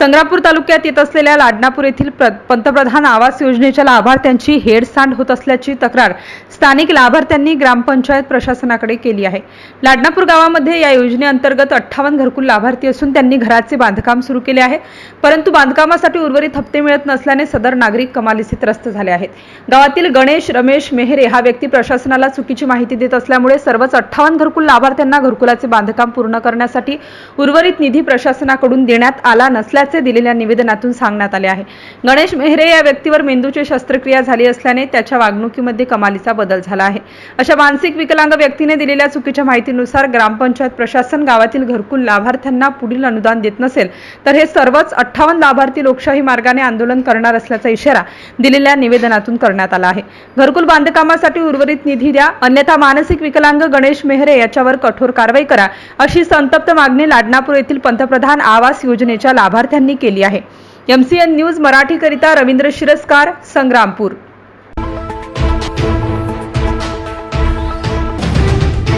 संग्रामपूर तालुक्यात येत असलेल्या लाडनापूर येथील पंतप्रधान आवास योजनेच्या लाभार्थ्यांची हेळसांड होत असल्याची तक्रार स्थानिक लाभार्थ्यांनी ग्रामपंचायत प्रशासनाकडे केली आहे। लाडनापूर गावामध्ये या योजनेअंतर्गत 58 घरकुल लाभार्थी असून त्यांनी घराचे बांधकाम सुरू केले आहे, परंतु बांधकामासाठी उर्वरित हप्ते मिळत नसल्याने सदर नागरिक कमालीचे त्रस्त झाले आहेत। गावातील गणेश रमेश मेहरे हा व्यक्ती प्रशासनाला चुकीची माहिती देत असल्यामुळे सर्वच 58 घरकुल लाभार्थ्यांना घरकुलाचे बांधकाम पूर्ण करण्यासाठी उर्वरित निधी प्रशासनाकडून देण्यात आला नसल्याचे दिलेल्या निवेदनातून सांगण्यात आले आहे। गणेश मेहरे या व्यक्तीवर मेंदूची शस्त्रक्रिया झाली असल्याने त्याच्या वागणुकीमध्ये कमालीचा बदल झाला आहे। अशा मानसिक विकलांग व्यक्तीने दिलेल्या चुकीच्या माहितीनुसार ग्रामपंचायत प्रशासन गावातील घरकुल लाभार्थ्यांना पुढील अनुदान देत नसेल तर हे सर्वच 58 लाभार्थी लोकशाही मार्गाने आंदोलन करणार असल्याचा इशारा दिलेल्या निवेदनातून करण्यात आला आहे। घरकुल बांधकामासाठी उर्वरित निधी द्या, अन्यथा मानसिक विकलांग गणेश मेहरे याच्यावर कठोर कारवाई करा, अशी संतप्त मागणी लाडनापूर येथील पंतप्रधान आवास योजनेच्या लाभार्थ्यांनी केली आहे। MCN न्यूज मराठी करिता रवींद्र शिरस्कार, संग्रामपूर।